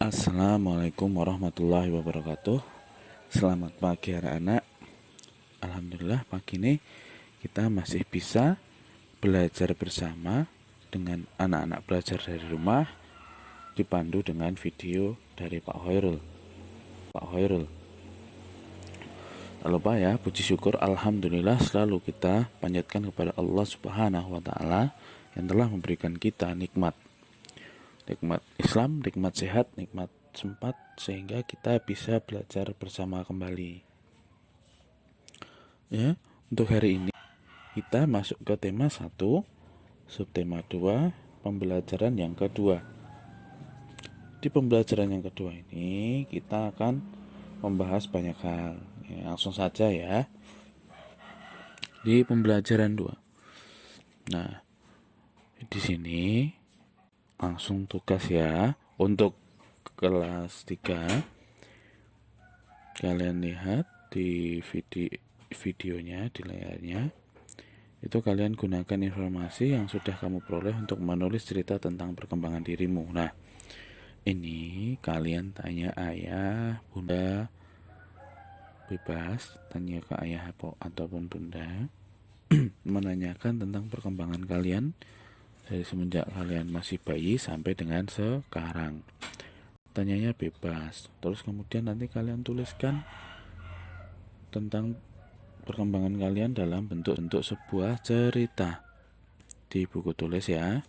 Assalamualaikum warahmatullahi wabarakatuh. Selamat pagi anak-anak. Alhamdulillah pagi ini kita masih bisa belajar bersama dengan anak-anak belajar dari rumah, dipandu dengan video dari Pak Hoirul. Tak lupa ya, puji syukur alhamdulillah selalu kita panjatkan kepada Allah Subhanahu wa taala yang telah memberikan kita nikmat Islam, nikmat sehat, nikmat sempat, sehingga kita bisa belajar bersama kembali. Ya, untuk hari ini kita masuk ke tema 1, subtema 2, pembelajaran yang kedua. Di pembelajaran yang kedua ini kita akan membahas banyak hal. Ya, langsung saja ya. Di pembelajaran 2. Nah, di sini langsung tugas ya. Untuk kelas 3 kalian lihat di videonya di layarnya. Itu kalian gunakan informasi yang sudah kamu peroleh untuk menulis cerita tentang perkembangan dirimu. Nah, ini kalian tanya ayah, bunda, bebas tanya ke ayah ataupun bunda menanyakan tentang perkembangan kalian dari semenjak kalian masih bayi sampai dengan sekarang. Tanyanya bebas. Terus kemudian nanti kalian tuliskan tentang perkembangan kalian dalam bentuk sebuah cerita di buku tulis ya.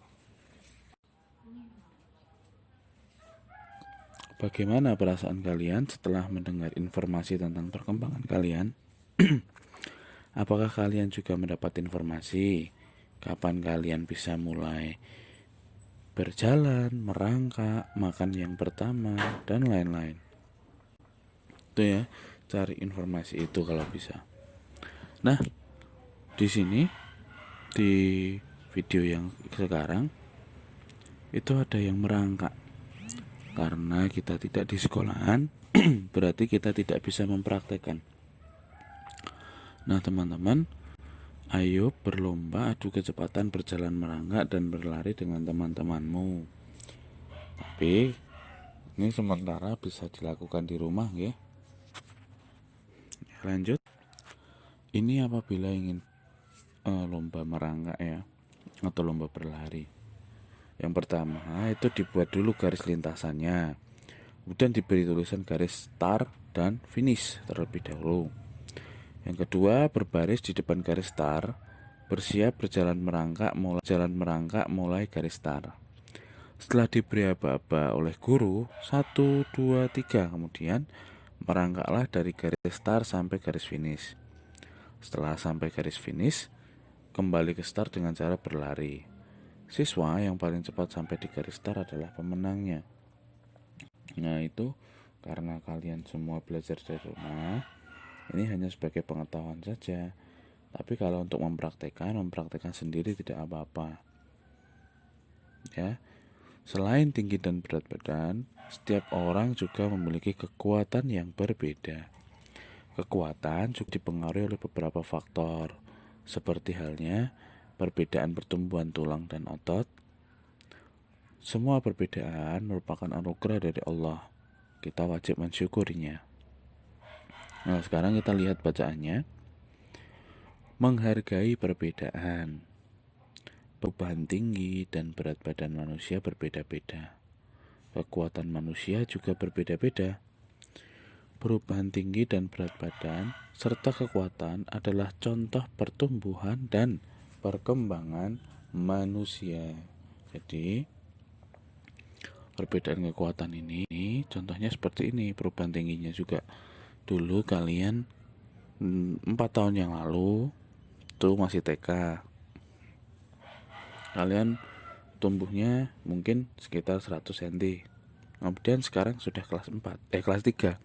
Bagaimana perasaan kalian setelah mendengar informasi tentang perkembangan kalian? Apakah kalian juga mendapat informasi kapan kalian bisa mulai berjalan, merangkak, makan yang pertama, dan lain-lain? Itu ya, cari informasi itu kalau bisa. Nah, di sini di video yang sekarang itu ada yang merangkak. Karena kita tidak di sekolahan, berarti kita tidak bisa mempraktekkan. Nah, teman-teman, ayo berlomba adu kecepatan berjalan merangkak dan berlari dengan teman-temanmu. Tapi ini sementara bisa dilakukan di rumah ya. Lanjut. Ini apabila ingin lomba merangkak ya, atau lomba berlari. Yang pertama itu dibuat dulu garis lintasannya, kemudian diberi tulisan garis start dan finish terlebih dahulu. Yang kedua, berbaris di depan garis start, bersiap berjalan merangkak mulai garis start. Setelah diberi aba-aba oleh guru 1, 2, 3, kemudian merangkaklah dari garis start sampai garis finish. Setelah sampai garis finish, kembali ke start dengan cara berlari. Siswa yang paling cepat sampai di garis start adalah pemenangnya. Nah, itu karena kalian semua belajar dari rumah, ini hanya sebagai pengetahuan saja. Tapi kalau untuk mempraktekkan sendiri tidak apa-apa. Ya. Selain tinggi dan berat badan, setiap orang juga memiliki kekuatan yang berbeda. Kekuatan juga dipengaruhi oleh beberapa faktor, seperti halnya perbedaan pertumbuhan tulang dan otot. Semua perbedaan merupakan anugerah dari Allah. Kita wajib mensyukurinya. Nah, sekarang kita lihat bacaannya. Menghargai perbedaan. Beban tinggi dan berat badan manusia berbeda-beda. Kekuatan manusia juga berbeda-beda. Perubahan tinggi dan berat badan serta kekuatan adalah contoh pertumbuhan dan perkembangan manusia. Jadi perbedaan kekuatan ini contohnya seperti ini. Perubahan tingginya juga, dulu kalian 4 tahun yang lalu itu masih TK, kalian tumbuhnya mungkin sekitar 100 cm. Kemudian sekarang sudah kelas 3,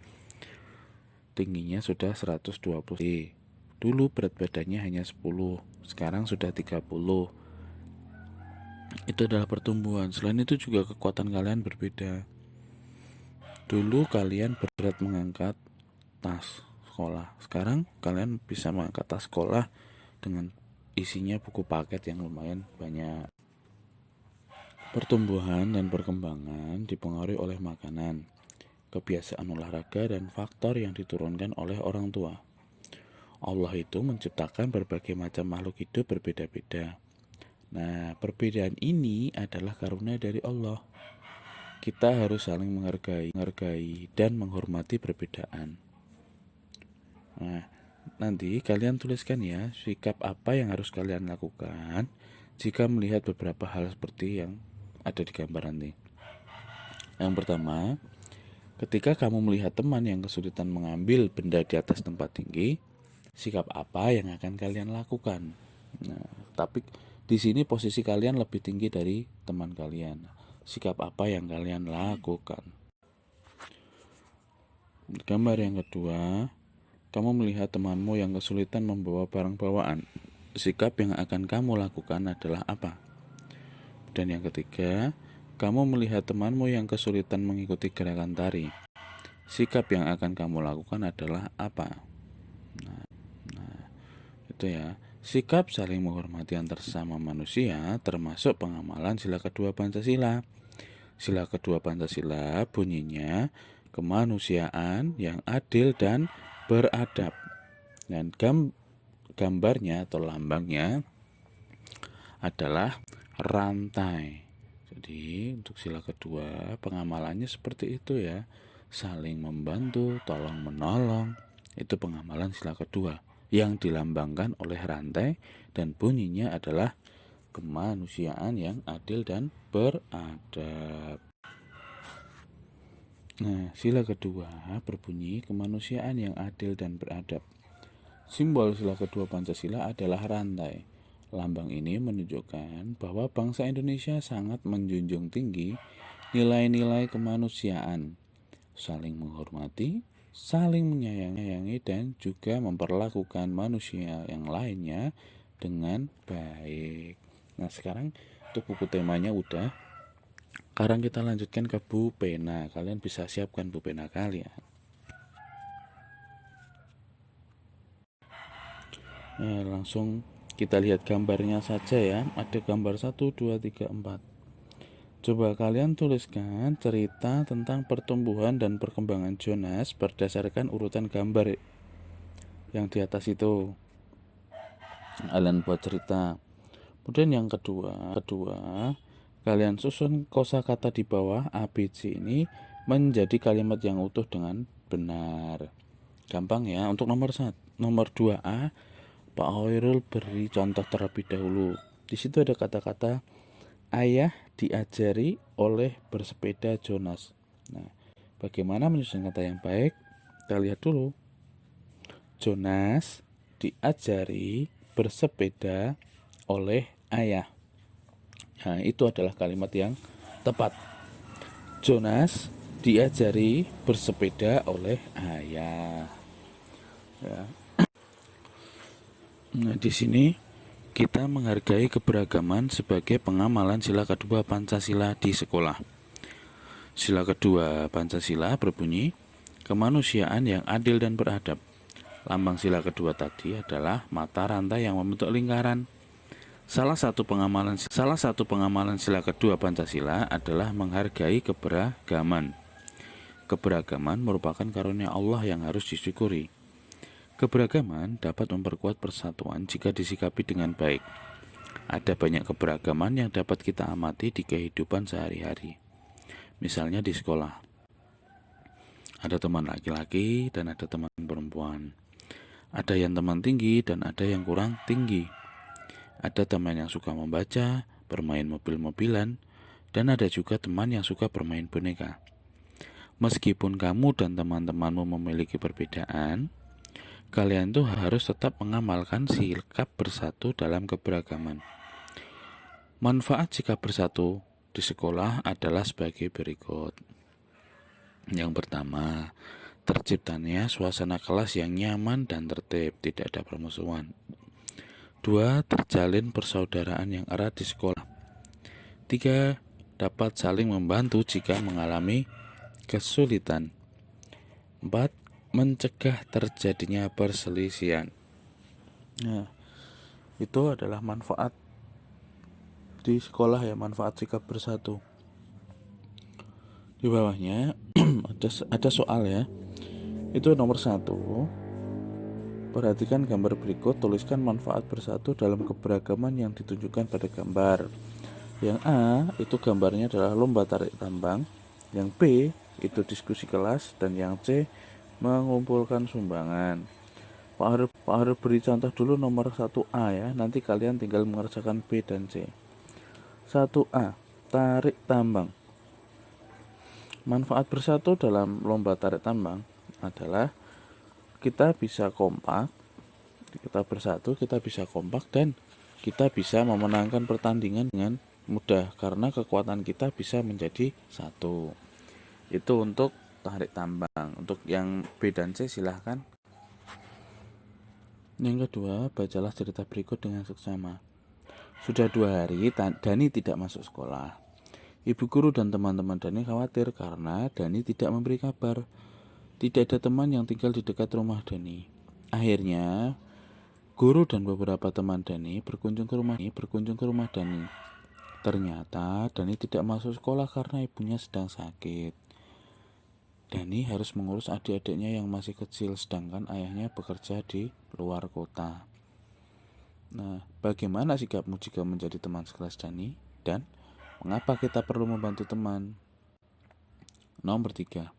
tingginya sudah 120 cm. Dulu berat badannya hanya 10, sekarang sudah 30. Itu adalah pertumbuhan. Selain itu juga kekuatan kalian berbeda. Dulu kalian berat mengangkat tas sekolah, sekarang kalian bisa mengangkat tas sekolah dengan isinya buku paket yang lumayan banyak. Pertumbuhan dan perkembangan dipengaruhi oleh makanan, kebiasaan olahraga, dan faktor yang diturunkan oleh orang tua. Allah itu menciptakan berbagai macam makhluk hidup berbeda-beda. Nah, perbedaan ini adalah karunia dari Allah. Kita harus saling menghargai dan menghormati perbedaan. Nah, nanti kalian tuliskan ya, sikap apa yang harus kalian lakukan jika melihat beberapa hal seperti yang ada di gambar nanti. Yang pertama, ketika kamu melihat teman yang kesulitan mengambil benda di atas tempat tinggi, sikap apa yang akan kalian lakukan? Nah, tapi di sini posisi kalian lebih tinggi dari teman kalian. Sikap apa yang kalian lakukan? Gambar yang kedua, kamu melihat temanmu yang kesulitan membawa barang bawaan. Sikap yang akan kamu lakukan adalah apa? Dan yang ketiga, kamu melihat temanmu yang kesulitan mengikuti gerakan tari. Sikap yang akan kamu lakukan adalah apa? Nah, itu ya. Sikap saling menghormati antar sesama manusia termasuk pengamalan sila kedua Pancasila. Sila kedua Pancasila bunyinya kemanusiaan yang adil dan beradab. Dan gambarnya atau lambangnya adalah rantai. Jadi untuk sila kedua pengamalannya seperti itu ya. Saling membantu, tolong menolong. Itu pengamalan sila kedua yang dilambangkan oleh rantai dan bunyinya adalah kemanusiaan yang adil dan beradab. Nah, sila kedua berbunyi kemanusiaan yang adil dan beradab. Simbol sila kedua Pancasila adalah rantai. Lambang ini menunjukkan bahwa bangsa Indonesia sangat menjunjung tinggi nilai-nilai kemanusiaan, saling menghormati, saling menyayangi, dan juga memperlakukan manusia yang lainnya dengan baik. Nah, sekarang untuk buku temanya udah. Sekarang kita lanjutkan ke bu pena. Kalian bisa siapkan bu pena kalian. Nah, langsung kita lihat gambarnya saja ya. Ada gambar 1, 2, 3, 4. Coba kalian tuliskan cerita tentang pertumbuhan dan perkembangan Jonas berdasarkan urutan gambar yang di atas itu. Kalian buat cerita. Kemudian yang kedua, kalian susun kosakata di bawah ABC ini menjadi kalimat yang utuh dengan benar. Gampang ya. Untuk nomor 2A, Pak Hoirul beri contoh terlebih dahulu. Di situ ada kata-kata ayah diajari oleh bersepeda Jonas. Nah, bagaimana menyusun kata yang baik? Kita lihat dulu. Jonas diajari bersepeda oleh ayah. Nah, itu adalah kalimat yang tepat. Jonas diajari bersepeda oleh ayah. Ya. Nah, di sini kita menghargai keberagaman sebagai pengamalan sila kedua Pancasila di sekolah. Sila kedua Pancasila berbunyi kemanusiaan yang adil dan beradab. Lambang sila kedua tadi adalah mata rantai yang membentuk lingkaran. Salah satu pengamalan sila kedua Pancasila adalah menghargai keberagaman. Keberagaman merupakan karunia Allah yang harus disyukuri. Keberagaman dapat memperkuat persatuan jika disikapi dengan baik. Ada banyak keberagaman yang dapat kita amati di kehidupan sehari-hari. Misalnya di sekolah. Ada teman laki-laki dan ada teman perempuan. Ada yang teman tinggi dan ada yang kurang tinggi. Ada teman yang suka membaca, bermain mobil-mobilan, dan ada juga teman yang suka bermain boneka. Meskipun kamu dan teman-temanmu memiliki perbedaan, kalian tuh harus tetap mengamalkan sikap bersatu dalam keberagaman. Manfaat sikap bersatu di sekolah adalah sebagai berikut. Yang pertama, terciptanya suasana kelas yang nyaman dan tertib, tidak ada permusuhan. 2. Terjalin persaudaraan yang erat di sekolah. 3. Dapat saling membantu jika mengalami kesulitan. 4. Mencegah terjadinya perselisihan. Nah, itu adalah manfaat di sekolah ya, manfaat sikap bersatu. Di bawahnya ada soal ya. Itu nomor 1. Perhatikan gambar berikut, tuliskan manfaat bersatu dalam keberagaman yang ditunjukkan pada gambar. Yang A itu gambarnya adalah lomba tarik tambang, yang B itu diskusi kelas, dan yang C mengumpulkan sumbangan. Pak Harul beri contoh dulu nomor 1A ya, nanti kalian tinggal mengerjakan B dan C. 1A, tarik tambang. Manfaat bersatu dalam lomba tarik tambang adalah kita bisa kompak, kita bersatu, kita bisa kompak, dan kita bisa memenangkan pertandingan dengan mudah karena kekuatan kita bisa menjadi satu. Itu untuk tarik tambang. Untuk yang B dan C silahkan. Yang kedua, bacalah cerita berikut dengan seksama. Sudah 2 hari Dani tidak masuk sekolah. Ibu guru dan teman-teman Dani khawatir karena Dani tidak memberi kabar. Tidak ada teman yang tinggal di dekat rumah Dani. Akhirnya, guru dan beberapa teman Dani berkunjung ke rumah Dani. Ternyata Dani tidak masuk sekolah karena ibunya sedang sakit. Dani harus mengurus adik-adiknya yang masih kecil, sedangkan ayahnya bekerja di luar kota. Nah, bagaimana sikapmu jika menjadi teman sekelas Dani? Dan mengapa kita perlu membantu teman? Nomor 3.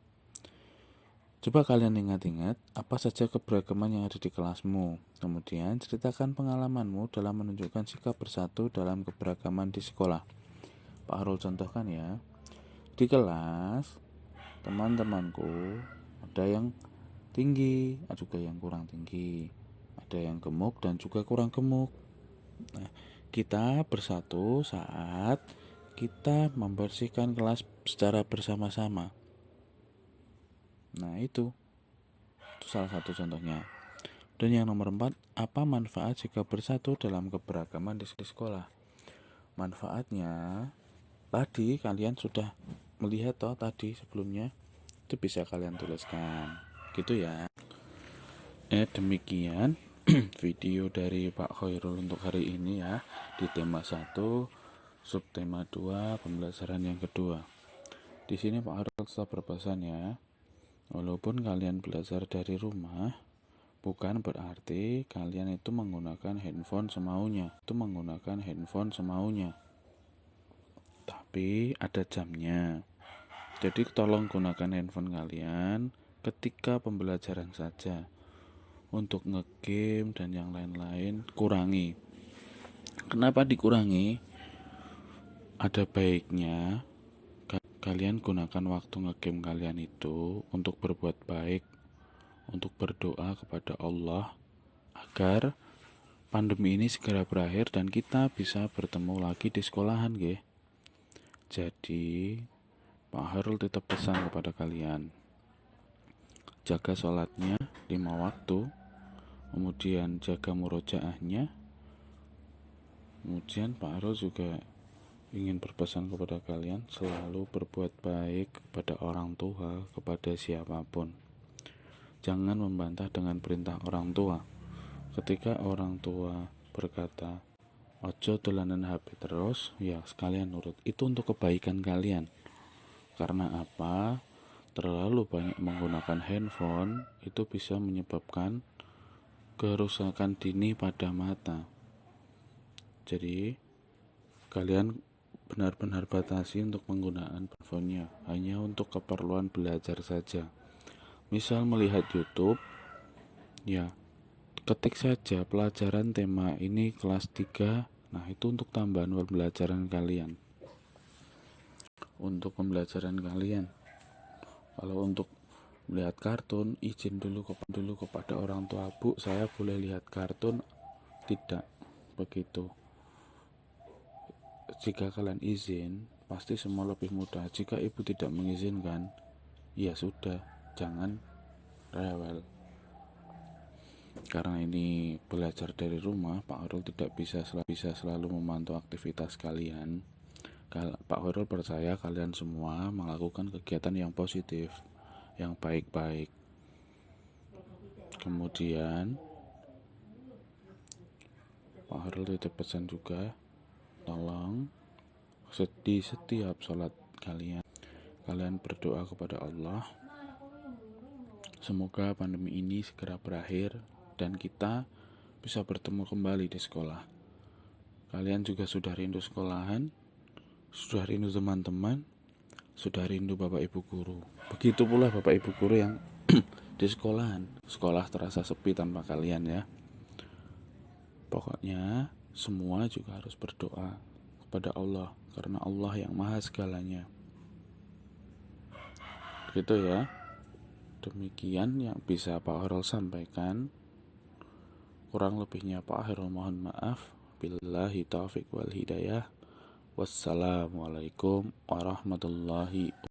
Coba kalian ingat-ingat apa saja keberagaman yang ada di kelasmu. Kemudian ceritakan pengalamanmu dalam menunjukkan sikap bersatu dalam keberagaman di sekolah. Pak Harul contohkan ya. Di kelas, teman-temanku ada yang tinggi, ada juga yang kurang tinggi. Ada yang gemuk dan juga kurang gemuk. Nah, kita bersatu saat kita membersihkan kelas secara bersama-sama. Nah, itu salah satu contohnya. Dan yang nomor 4, apa manfaat sikap bersatu dalam keberagaman di sekolah? Manfaatnya, tadi kalian sudah melihat tadi sebelumnya, itu bisa kalian tuliskan. Gitu ya. Demikian video dari Pak Khairul untuk hari ini ya, di tema 1, subtema 2, pembelajaran yang kedua. Di sini Pak Khairul tetap berpesan ya. Walaupun kalian belajar dari rumah, bukan berarti kalian itu menggunakan handphone semaunya. Tapi ada jamnya. Jadi tolong gunakan handphone kalian ketika pembelajaran saja. Untuk ngegame dan yang lain-lain kurangi. Kenapa dikurangi? Ada baiknya kalian gunakan waktu ngegame kalian itu untuk berbuat baik, untuk berdoa kepada Allah agar pandemi ini segera berakhir dan kita bisa bertemu lagi di sekolahan, nggih. Jadi, Pak Harul tetap pesan kepada kalian, jaga sholatnya 5 waktu, kemudian jaga murojaahnya. Kemudian Pak Harul juga ingin berpesan kepada kalian selalu berbuat baik kepada orang tua, kepada siapapun. Jangan membantah dengan perintah orang tua. Ketika orang tua berkata, ojo dolanan HP terus, ya sekalian nurut. Itu untuk kebaikan kalian. Karena apa? Terlalu banyak menggunakan handphone itu bisa menyebabkan kerusakan dini pada mata. Jadi, kalian benar-benar batasi untuk penggunaan handphonenya, hanya untuk keperluan belajar saja. Misal melihat YouTube, ya ketik saja pelajaran tema ini kelas 3. Nah, itu untuk tambahan pembelajaran kalian. Kalau untuk melihat kartun, izin dulu kepada orang tua. Bu, saya boleh lihat kartun? Tidak, begitu. Jika kalian izin, pasti semua lebih mudah. Jika ibu tidak mengizinkan, ya sudah, jangan rewel. Karena ini belajar dari rumah, Pak Horul tidak bisa selalu memantau aktivitas kalian. Pak Horul percaya kalian semua melakukan kegiatan yang positif, yang baik-baik. Kemudian Pak Horul titip pesan juga, tolong di setiap sholat kalian berdoa kepada Allah, semoga pandemi ini segera berakhir dan kita bisa bertemu kembali di sekolah. Kalian juga sudah rindu sekolahan, sudah rindu teman-teman, sudah rindu Bapak Ibu guru. Begitu pula Bapak Ibu guru yang di sekolahan. Sekolah terasa sepi tanpa kalian ya. Pokoknya semua juga harus berdoa kepada Allah, karena Allah yang maha segalanya. Gitu ya. Demikian yang bisa Pak Horol sampaikan. Kurang lebihnya Pak Horol mohon maaf. Billahi taufiq wal hidayah. Wassalamualaikum warahmatullahi wabarakatuh.